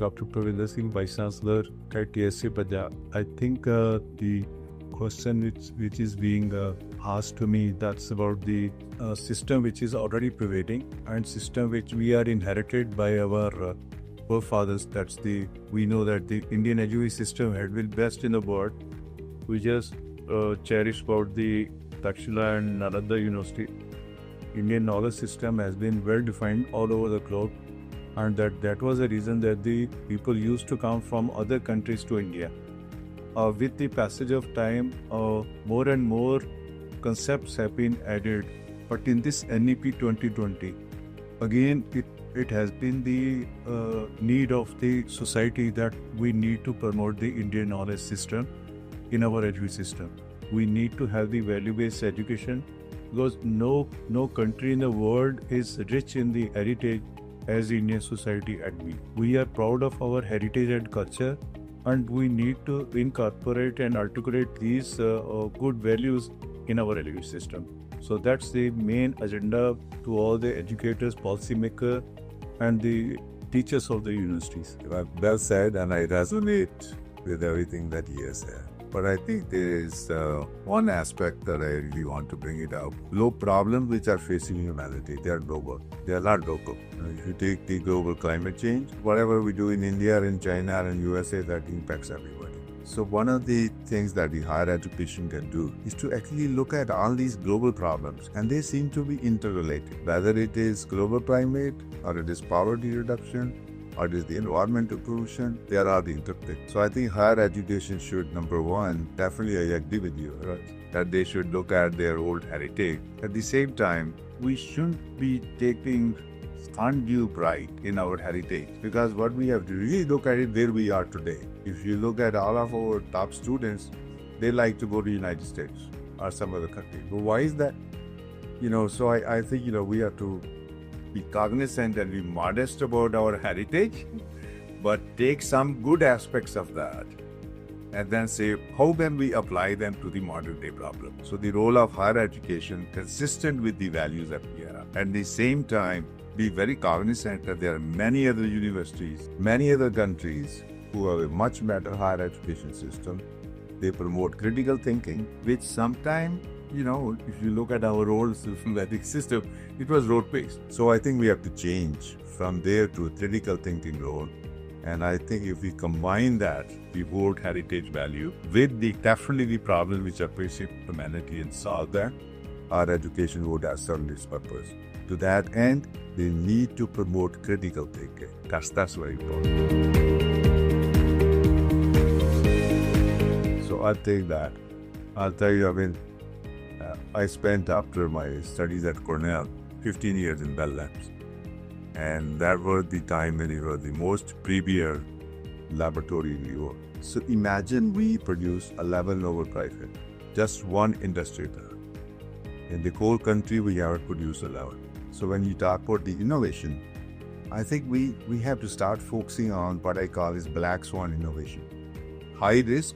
Dr. Parvinder Singh, Vice Chancellor at TSC Punjab. I think the question which is being asked to me, that's about the system which is already prevailing and system which we are inherited by our forefathers. We know that the Indian education system had been best in the world. We just cherish about the Takshila and Nalanda University. Indian knowledge system has been well defined all over the globe, and that was the reason that the people used to come from other countries to India. With the passage of time, more and more concepts have been added. But in this NEP 2020, again, it has been the need of the society that we need to promote the Indian knowledge system in our education system. We need to have the value-based education, because no country in the world is rich in the heritage as the Indian society and we. We are proud of our heritage and culture, and we need to incorporate and articulate these good values in our education system. So that's the main agenda to all the educators, policymakers, and the teachers of the universities. Well said, and I resonate with everything that he has said. But I think there is one aspect that I really want to bring it up. Low problems which are facing humanity, they are global. They are not local. If you take the global climate change, whatever we do in India, in China, and USA, that impacts everybody. So one of the things that the higher education can do is to actually look at all these global problems, and they seem to be interrelated. Whether it is global climate, or it is poverty reduction, or it is the environmental pollution, there are the interplay. So I think higher education should, number one, definitely I agree with you, right, that they should look at their old heritage. At the same time, we shouldn't be taking undue pride in our heritage, because what we have to really look at it where we are today. If you look at all of our top students, they like to go to the United States or some other country. But why is that? So I think, we have to be cognizant and be modest about our heritage, but take some good aspects of that and then say, how can we apply them to the modern day problem? So the role of higher education, consistent with the values that we have. At the same time, be very cognizant that there are many other universities, many other countries who have a much better higher education system. They promote critical thinking, which sometimes, if you look at our old systematic system, it was rote-based. So I think we have to change from there to a critical thinking role. And I think if we combine that, the old heritage value, with definitely the problems which are facing humanity and solve that, our education would have served its purpose. To that end, they need to promote critical thinking. That's very important. So I'll take that. I'll tell you, I spent, after my studies at Cornell, 15 years in Bell Labs. And that was the time when it was the most premier laboratory in the world. So imagine we produce 11 Nobel Prize winners, just one industry there. In the whole country, we have produced 11. So when you talk about the innovation, I think we have to start focusing on what I call is black swan innovation. High risk,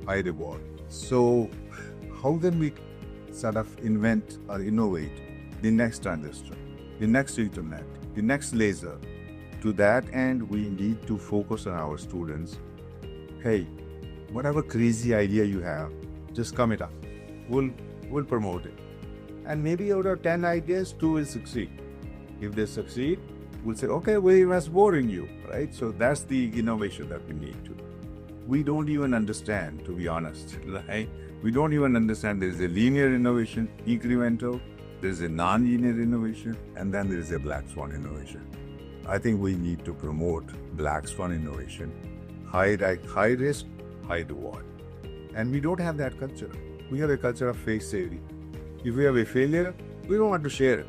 high reward. So how can we sort of invent or innovate the next transistor, the next internet, the next laser? To that end, we need to focus on our students. Hey, whatever crazy idea you have, just come it up. We'll promote it. And maybe out of 10 ideas, 2 will succeed. If they succeed, we'll say, okay, we was boring you, right? So that's the innovation that we need to. We don't even understand, to be honest, right? We don't even understand there is a linear innovation, incremental, there is a non-linear innovation, and then there is a black swan innovation. I think we need to promote black swan innovation, high risk, high reward. And we don't have that culture. We have a culture of face saving. If we have a failure, we don't want to share it,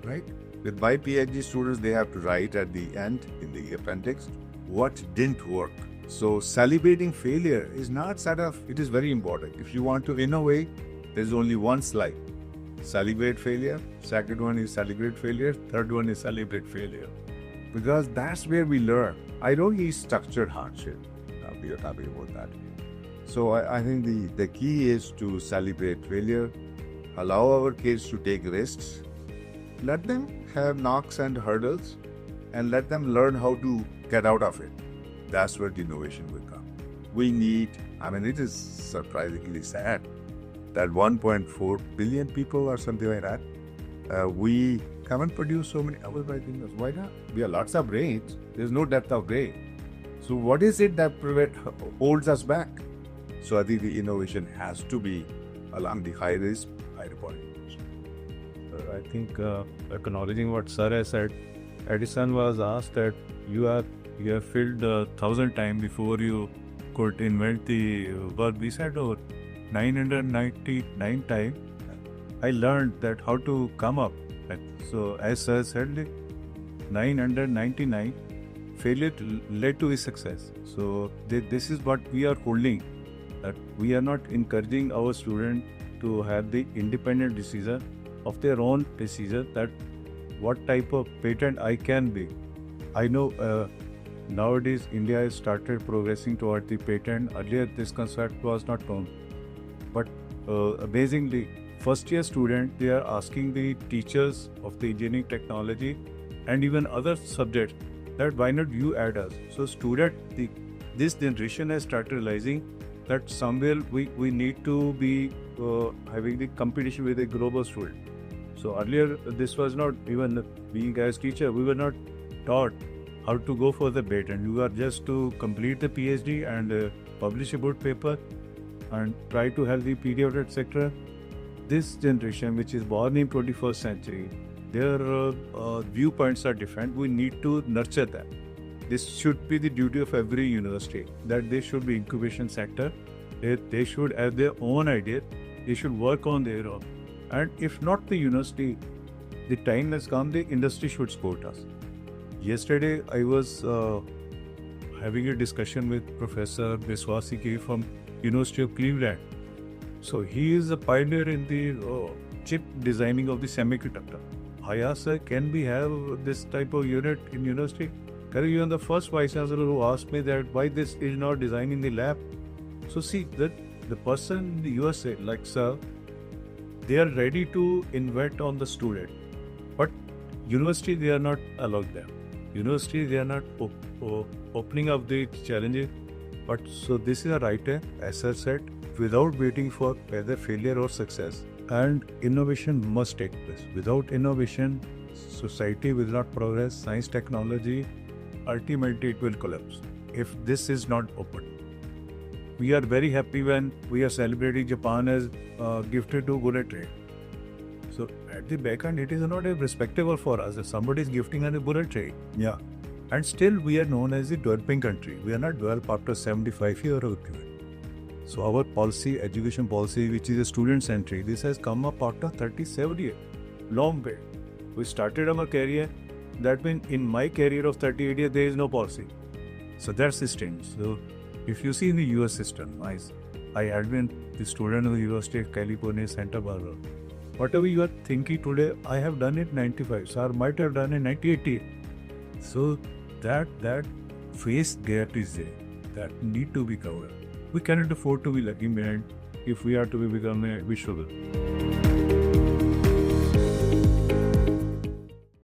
right? With my PhD students, they have to write at the end, in the appendix, what didn't work. So celebrating failure is not it is very important. If you want to innovate, there's only one slide. Celebrate failure. Second one is celebrate failure. Third one is celebrate failure. Because that's where we learn. I don't need structured hardship. We are talking about that. So I think the key is to celebrate failure, allow our kids to take risks, let them have knocks and hurdles, and let them learn how to get out of it. That's where the innovation will come. We need, it is surprisingly sad that 1.4 billion people or something like that, we haven't produced so many outside thinkers. Why not? We have lots of brains. There's no depth of brain. So what is it that holds us back? So I think the innovation has to be along the high risk, high reward. I think acknowledging what Sir has said, Edison was asked that you have failed 1,000 times before you could invent the bulb. We said, 999 times I learned that how to come up. So as Sir said, 999 failure led to his success. So this is what we are holding, that we are not encouraging our students to have the independent decision of their own decision, that what type of patent I can be. I know nowadays India has started progressing toward the patent. Earlier this concept was not known. But amazingly, first year student, they are asking the teachers of the engineering technology and even other subjects that why not you add us. So this generation has started realizing that somewhere we need to be having the competition with a global student. So earlier this was not, even being as teacher, we were not taught how to go for the patent. You are just to complete the PhD and publish a good paper and try to have the period, etc. This generation, which is born in 21st century, their viewpoints are different. We need to nurture them. This should be the duty of every university, that they should be incubation sector. They should have their own idea. They should work on their own. And if not the university, the time has come, the industry should support us. Yesterday, I was having a discussion with Professor Biswasi from University of Cleveland. So he is a pioneer in the chip designing of the semiconductor. I asked, sir, can we have this type of unit in university? You are the first Vice Chancellor who asked me that why this is not designed in the lab. So see, that the person in the USA, like sir, they are ready to invent on the student. But university, they are not allowed them. University, they are not opening up the challenges. But so this is a right time, as I said, without waiting for whether failure or success. And innovation must take place. Without innovation, society will not progress, science, technology, ultimately it will collapse if this is not open. We are very happy when we are celebrating Japan as gifted to bullet train. So at the back end, it is not a respectable for us if somebody is gifting us a bullet train. Yeah. And still we are known as a developing country. We are not developed after 75 years of period. So our policy, education policy, which is a student-centric, this has come up after 37 years. Long way. We started our career. That means in my career of 38 years, there is no policy. So that's the strange. So if you see in the US system, I had been the student of the University of California, Santa Barbara. Whatever you are thinking today, I have done it 95. Sir might have done it 98. So that face gap is there. That need to be covered. We cannot afford to be lagging behind if we are to become a visual.